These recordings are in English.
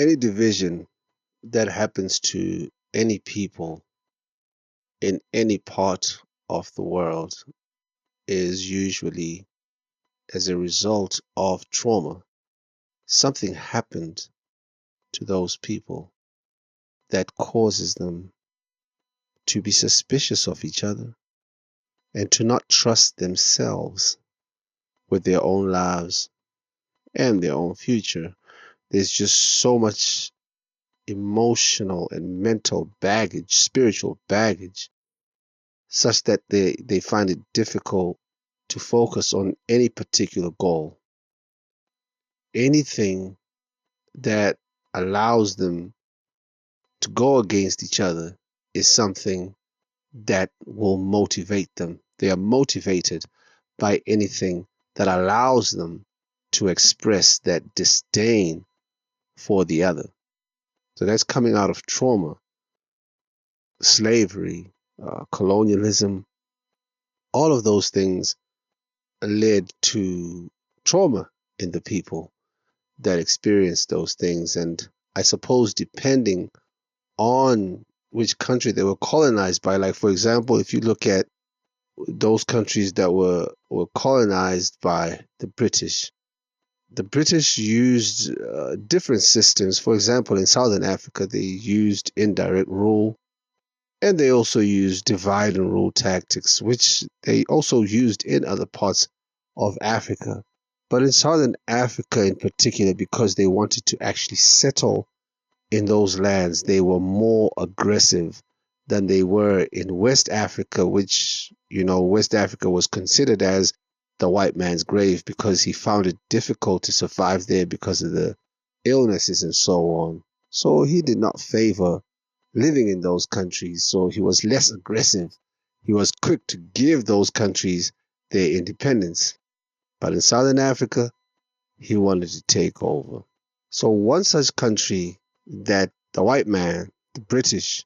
any division that happens to any people in any part of the world is usually as a result of trauma. Something happened to those people that causes them to be suspicious of each other and to not trust themselves with their own lives and their own future. There's just so much emotional and mental baggage, spiritual baggage, such that they find it difficult to focus on any particular goal. Anything that allows them to go against each other is something that will motivate them. They are motivated by anything that allows them to express that disdain for the other. So that's coming out of trauma, slavery, colonialism. All of those things led to trauma in the people that experienced those things. And I suppose depending on which country they were colonized by, like for example, if you look at those countries that were colonized by the British used different systems. For example, in Southern Africa, they used indirect rule, and they also used divide and rule tactics, which they also used in other parts of Africa. But in Southern Africa in particular, because they wanted to actually settle in those lands, they were more aggressive than they were in West Africa, which, West Africa was considered as the white man's grave because he found it difficult to survive there because of the illnesses and so on. So he did not favor living in those countries. So he was less aggressive. He was quick to give those countries their independence. But in Southern Africa, he wanted to take over. So one such country that the white man, the British,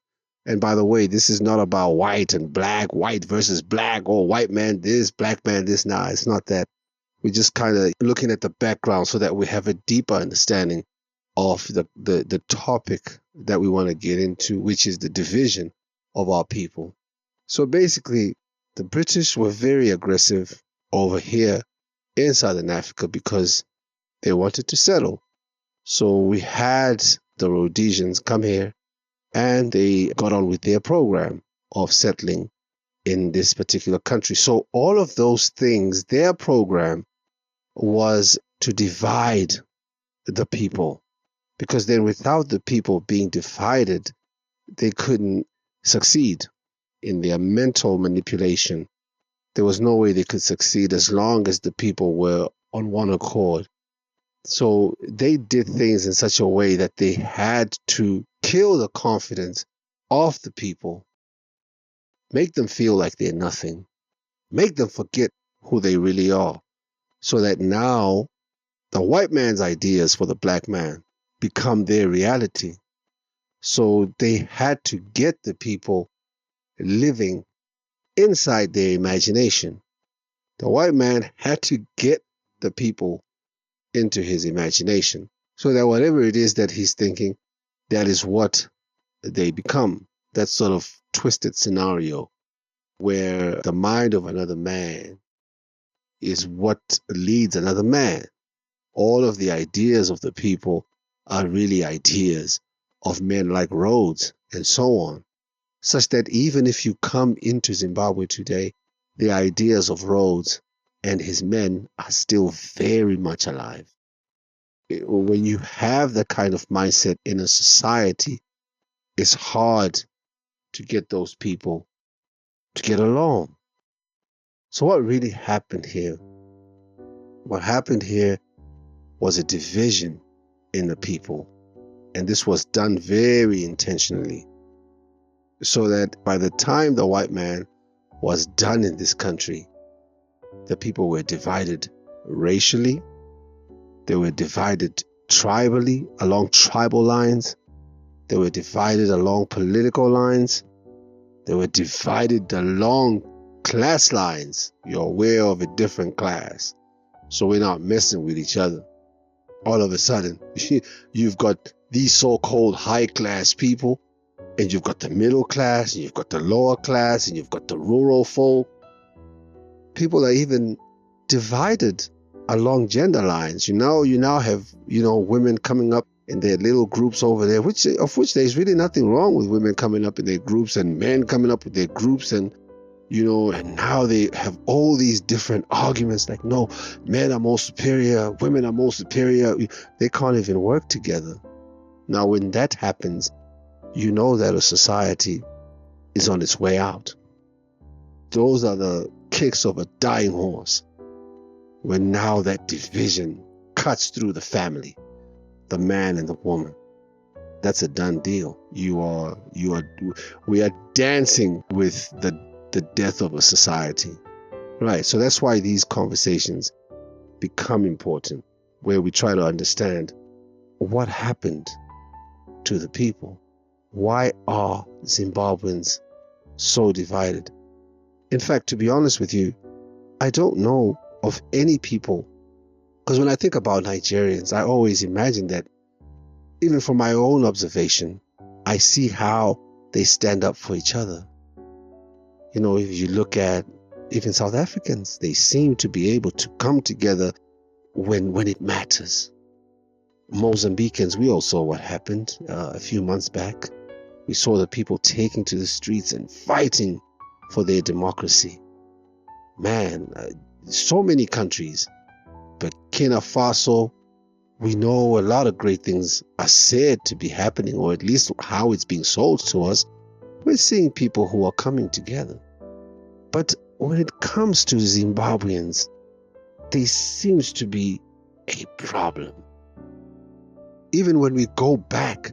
and by the way, this is not about white and black, white versus black, or white man this, black man this. Nah, it's not that. We're just kind of looking at the background so that we have a deeper understanding of the topic that we want to get into, which is the division of our people. So basically, the British were very aggressive over here in Southern Africa because they wanted to settle. So we had the Rhodesians come here and they got on with their program of settling in this particular country. So all of those things, their program was to divide the people, because then without the people being divided, they couldn't succeed in their mental manipulation. There was no way they could succeed as long as the people were on one accord. So they did things in such a way that they had to kill the confidence of the people, make them feel like they're nothing, make them forget who they really are, so that now the white man's ideas for the black man become their reality. So they had to get the people living inside their imagination. The white man had to get the people into his imagination so that whatever it is that he's thinking, that is what they become. That sort of twisted scenario where the mind of another man is what leads another man. All of the ideas of the people are really ideas of men like Rhodes and so on, such that even if you come into Zimbabwe today, the ideas of Rhodes and his men are still very much alive. When you have that kind of mindset in a society, it's hard to get those people to get along. So what really happened here? What happened here was a division in the people. And this was done very intentionally, so that by the time the white man was done in this country, the people were divided racially, they were divided tribally, along tribal lines, they were divided along political lines, they were divided along class lines. You're aware of a different class, so we're not messing with each other. all of a sudden, you've got these so-called high-class people, and you've got the middle class, and you've got the lower class, and you've got the rural folk. People are even divided along gender lines. You now have, women coming up in their little groups over there, which there's really nothing wrong with women coming up in their groups and men coming up with their groups, and now they have all these different arguments like, no, men are more superior, women are more superior. They can't even work together. Now, when that happens, you know that a society is on its way out. Those are the kicks of a dying horse. When now that division cuts through the family, the man and the woman, that's a done deal. We are dancing with the death of a society, right? So that's why these conversations become important, where we try to understand what happened to the people. Why are Zimbabweans so divided? In fact, to be honest with you, I don't know of any people, because when I think about Nigerians, I always imagine that, even from my own observation, I see how they stand up for each other. If you look at even South Africans, they seem to be able to come together when it matters. Mozambicans, we all saw what happened a few months back. We saw the people taking to the streets and fighting for their democracy. Man, so many countries. Burkina Faso, we know a lot of great things are said to be happening, or at least how it's being sold to us. We're seeing people who are coming together. But when it comes to Zimbabweans, there seems to be a problem. Even when we go back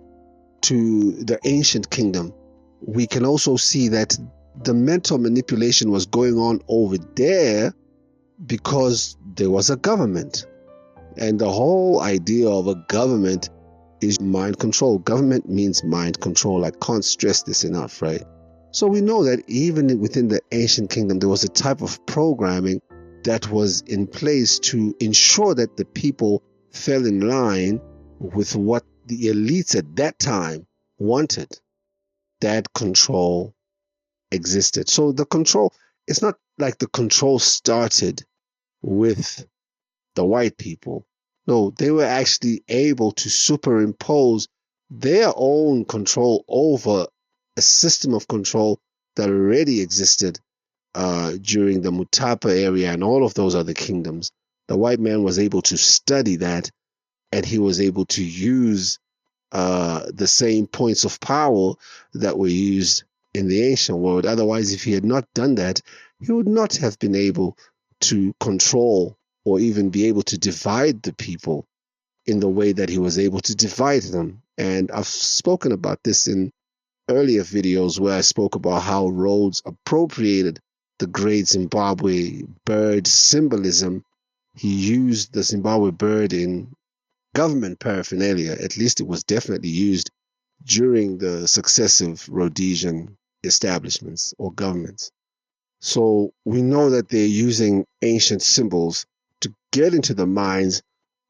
to the ancient kingdom, we can also see that the mental manipulation was going on over there because there was a government. And the whole idea of a government is mind control. Government means mind control. I can't stress this enough, right? So we know that even within the ancient kingdom, there was a type of programming that was in place to ensure that the people fell in line with what the elites at that time wanted. That control existed. So the control, it's not like the control started with the white people. No, they were actually able to superimpose their own control over a system of control that already existed during the Mutapa area and all of those other kingdoms. The white man was able to study that, and he was able to use the same points of power that were used in the ancient world. Otherwise, if he had not done that, he would not have been able to control or even be able to divide the people in the way that he was able to divide them. And I've spoken about this in earlier videos where I spoke about how Rhodes appropriated the great Zimbabwe bird symbolism. He used the Zimbabwe bird in government paraphernalia. At least it was definitely used during the successive Rhodesian establishments or governments. So we know that they're using ancient symbols to get into the minds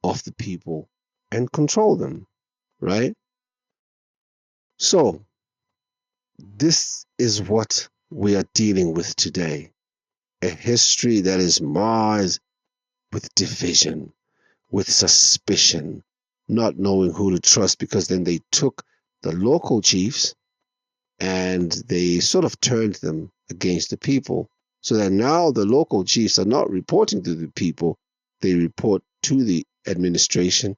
of the people and control them, right? So this is what we are dealing with today. A history that is marred with division, with suspicion, not knowing who to trust, because then they took the local chiefs and they sort of turned them against the people, so that now the local chiefs are not reporting to the people, they report to the administration.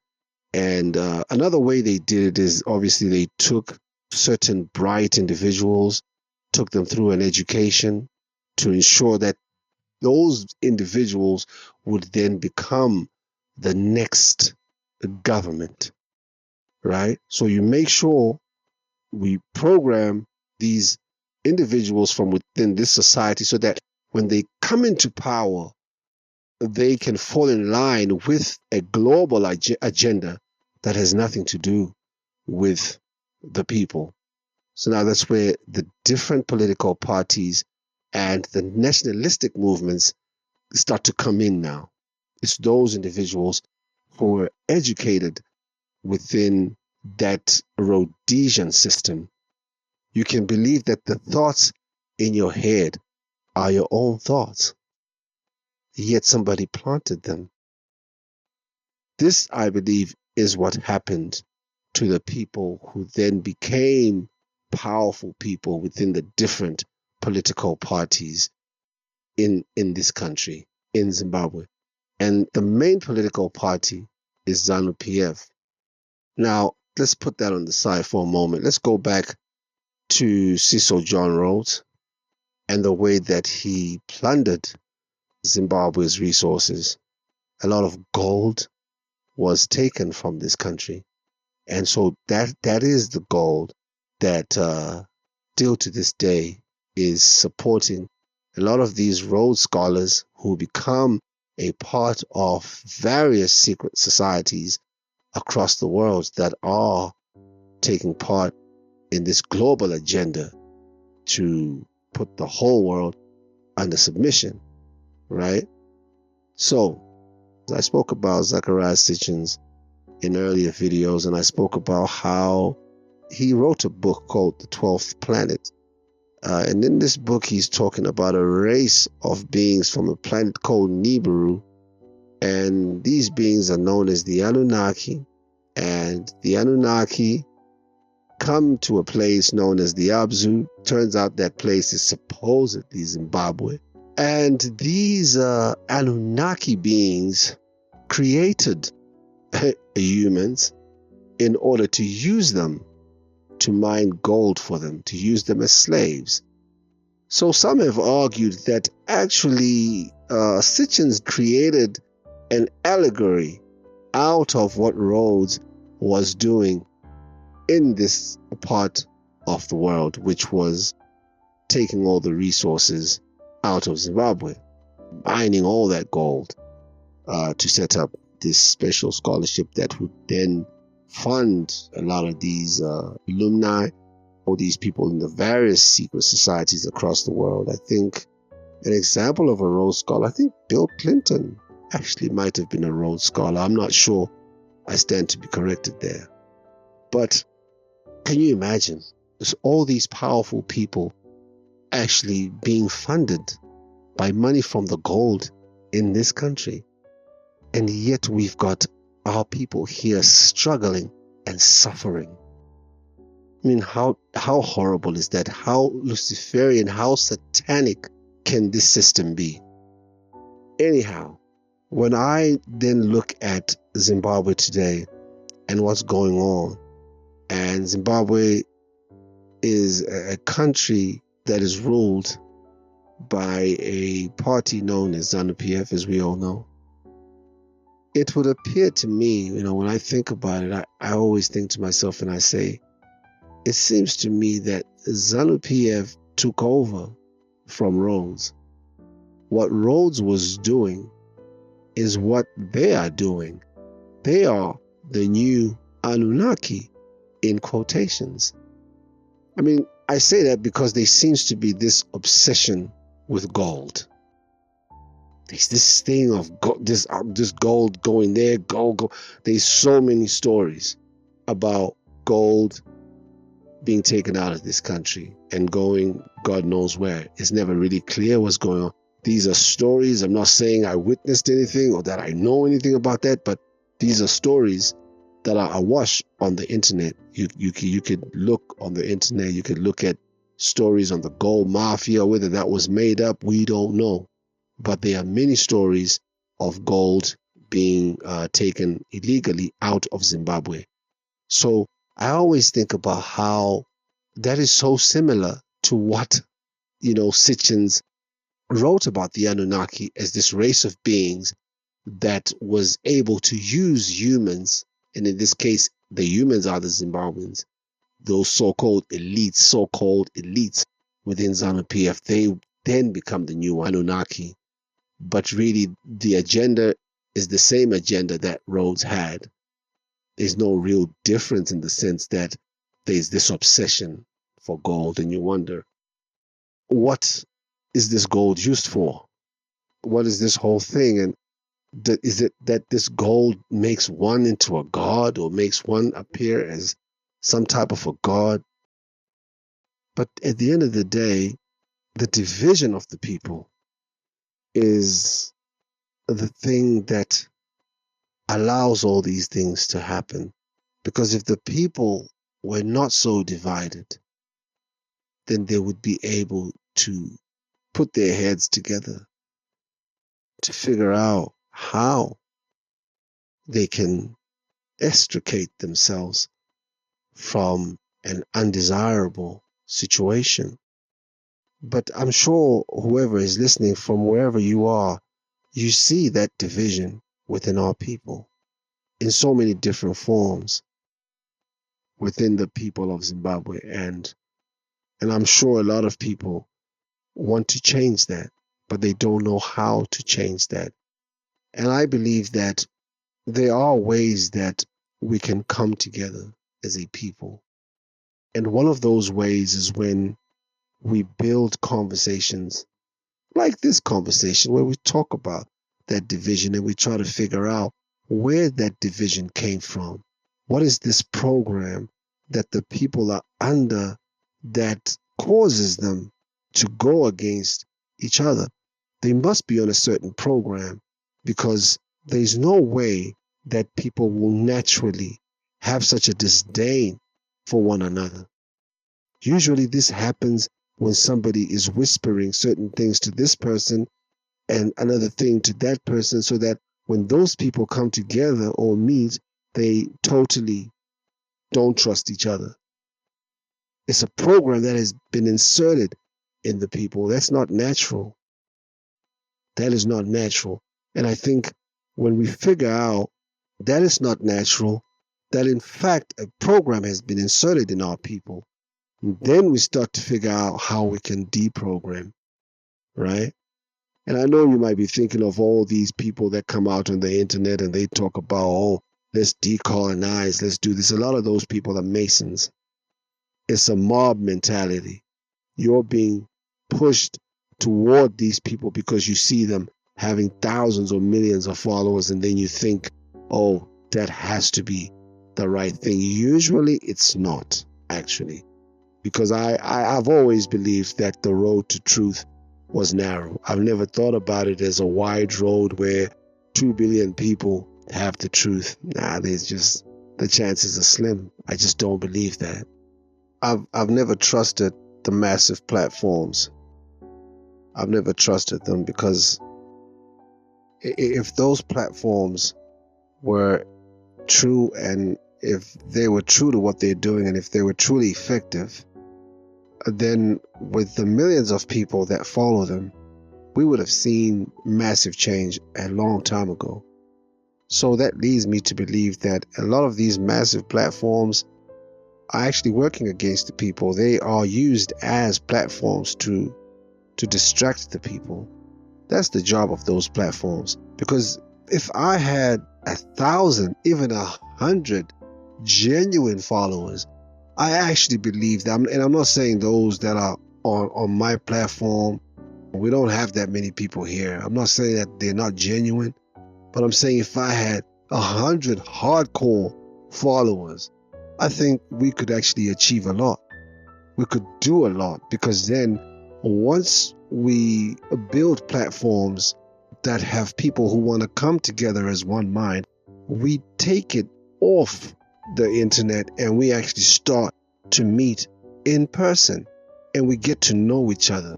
And another way they did it is obviously they took certain bright individuals, took them through an education to ensure that those individuals would then become the next government, right? So you make sure we program these individuals from within this society so that when they come into power, they can fall in line with a global agenda that has nothing to do with the people. So now that's where the different political parties and the nationalistic movements start to come in now. It's those individuals who were educated within that Rhodesian system, you can believe that the thoughts in your head are your own thoughts, yet somebody planted them. This, I believe, is what happened to the people who then became powerful people within the different political parties in this country, in Zimbabwe. And the main political party is ZANU-PF. Now, let's put that on the side for a moment. Let's go back to Cecil John Rhodes and the way that he plundered Zimbabwe's resources. A lot of gold was taken from this country. And so that is the gold that still to this day is supporting a lot of these Rhodes scholars who become a part of various secret societies across the world that are taking part in this global agenda to put the whole world under submission, right? So, I spoke about Zacharia Sitchin in earlier videos, and I spoke about how he wrote a book called The 12th Planet. And in this book, he's talking about a race of beings from a planet called Nibiru. And these beings are known as the Annunaki. And the Annunaki come to a place known as the Abzu. Turns out that place is supposedly Zimbabwe. And these Annunaki beings created humans in order to use them to mine gold for them, to use them as slaves. So some have argued that actually Sitchin created an allegory out of what Rhodes was doing in this part of the world, which was taking all the resources out of Zimbabwe, mining all that gold to set up this special scholarship that would then fund a lot of these alumni, all these people in the various secret societies across the world. I think an example of a Rhodes Scholar, I think Bill Clinton actually might have been a Rhodes Scholar. I'm not sure. I stand to be corrected there. But can you imagine? There's all these powerful people actually being funded by money from the gold in this country. And yet we've got our people here struggling and suffering. I mean, how horrible is that? How Luciferian, how satanic can this system be? Anyhow, when I then look at Zimbabwe today and what's going on, and Zimbabwe is a country that is ruled by a party known as ZANU-PF, as we all know, it would appear to me, when I think about it, I always think to myself and I say, it seems to me that ZANU-PF took over from Rhodes. What Rhodes was doing is what they are doing. They are the new Annunaki, in quotations. I mean, I say that because there seems to be this obsession with gold. There's this thing of this gold going there, gold. There's so many stories about gold being taken out of this country and going God knows where. It's never really clear what's going on. These are stories. I'm not saying I witnessed anything or that I know anything about that, but these are stories that are awash on the internet. You could look on the internet. You could look at stories on the gold mafia. Whether that was made up, we don't know. But there are many stories of gold being taken illegally out of Zimbabwe. So I always think about how that is so similar to what, Sitchin wrote about the Annunaki as this race of beings that was able to use humans, and in this case, the humans are the Zimbabweans, those so-called elites within ZANU-PF. They then become the new Annunaki. But really, the agenda is the same agenda that Rhodes had. There's no real difference in the sense that there's this obsession for gold, and you wonder, what is this gold used for? What is this whole thing? And Is it that this gold makes one into a god or makes one appear as some type of a god? But at the end of the day, the division of the people is the thing that allows all these things to happen. Because if the people were not so divided, then they would be able to put their heads together to figure out how they can extricate themselves from an undesirable situation. But I'm sure whoever is listening from wherever you are, you see that division within our people in so many different forms within the people of Zimbabwe. And I'm sure a lot of people want to change that, but they don't know how to change that. And I believe that there are ways that we can come together as a people. And one of those ways is when we build conversations like this conversation where we talk about that division and we try to figure out where that division came from. What is this program that the people are under that causes them to go against each other? They must be on a certain program, because there's no way that people will naturally have such a disdain for one another. Usually this happens when somebody is whispering certain things to this person and another thing to that person, so that when those people come together or meet, they totally don't trust each other. It's a program that has been inserted in the people. That's not natural. That is not natural. And I think when we figure out that is not natural, that in fact a program has been inserted in our people, then we start to figure out how we can deprogram, right? And I know you might be thinking of all these people that come out on the internet and they talk about, oh, let's decolonize, let's do this. A lot of those people are Masons. It's a mob mentality. You're being pushed toward these people because you see them having thousands or millions of followers, and then you think, oh, that has to be the right thing. Usually it's not, actually, because I've always believed that the road to truth was narrow. I've never thought about it as a wide road where 2 billion people have the truth. There's just, the chances are slim. I just don't believe that. I've never trusted the massive platforms. I've never trusted them, because if those platforms were true, and if they were true to what they're doing, and if they were truly effective, then with the millions of people that follow them, we would have seen massive change a long time ago. So that leads me to believe that a lot of these massive platforms are actually working against the people. They are used as platforms to distract the people. That's the job of those platforms. Because if I had 1,000, even 100 genuine followers, I actually believe that, and I'm not saying those that are on my platform, we don't have that many people here. I'm not saying that they're not genuine, but I'm saying if I had 100 hardcore followers, I think we could actually achieve a lot. We could do a lot, because then once we build platforms that have people who want to come together as one mind, we take it off the internet and we actually start to meet in person and we get to know each other.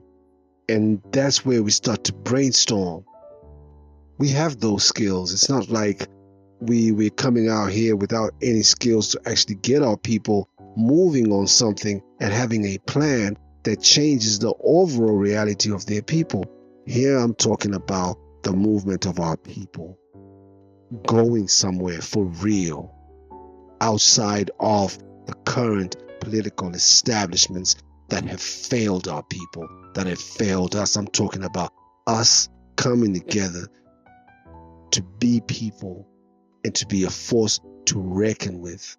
And that's where we start to brainstorm. We have those skills. It's not like we're coming out here without any skills to actually get our people moving on something and having a plan that changes the overall reality of their people. Here I'm talking about the movement of our people going somewhere for real, outside of the current political establishments that have failed our people, that have failed us. I'm talking about us coming together to be people and to be a force to reckon with,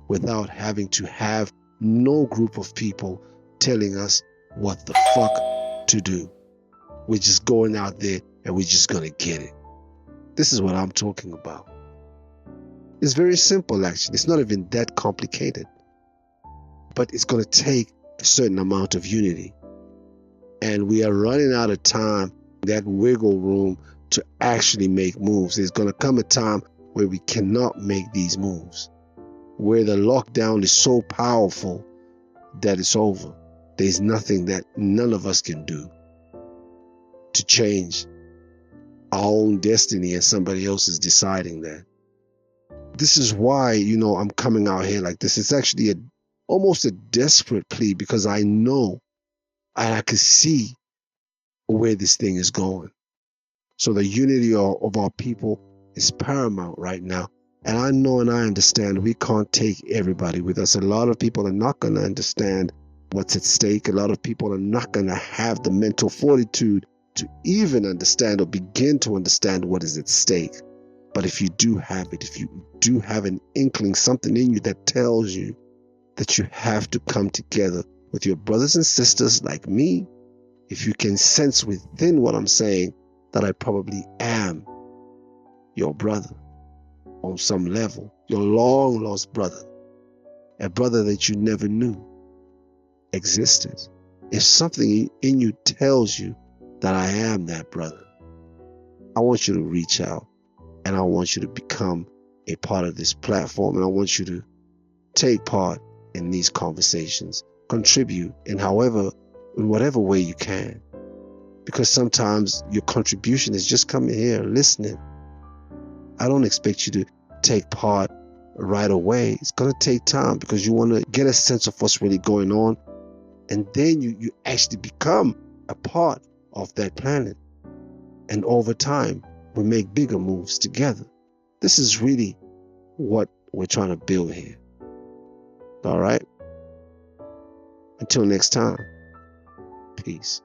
without having to have no group of people telling us what the fuck to do. We're just going out there and we're just gonna get it. This is what I'm talking about. It's very simple, actually. It's not even that complicated. But it's going to take a certain amount of unity. And we are running out of time, that wiggle room to actually make moves. There's going to come a time where we cannot make these moves, where the lockdown is so powerful that it's over. There's nothing that none of us can do to change our own destiny, and somebody else is deciding that. This is why, I'm coming out here like this. It's actually almost a desperate plea, because I know and I can see where this thing is going. So the unity of our people is paramount right now. And I know and I understand we can't take everybody with us. A lot of people are not going to understand what's at stake. A lot of people are not going to have the mental fortitude to even understand or begin to understand what is at stake. But if you do have it, if you do have an inkling, something in you that tells you that you have to come together with your brothers and sisters like me, if you can sense within what I'm saying that I probably am your brother on some level, your long lost brother, a brother that you never knew existed. If something in you tells you that I am that brother, I want you to reach out, and I want you to become a part of this platform, and I want you to take part in these conversations, contribute in whatever way you can. Because sometimes your contribution is just coming here, listening. I don't expect you to take part right away. It's going to take time, because you want to get a sense of what's really going on. And then you actually become a part of that planet. And over time, we make bigger moves together. This is really what we're trying to build here. All right? Until next time, peace.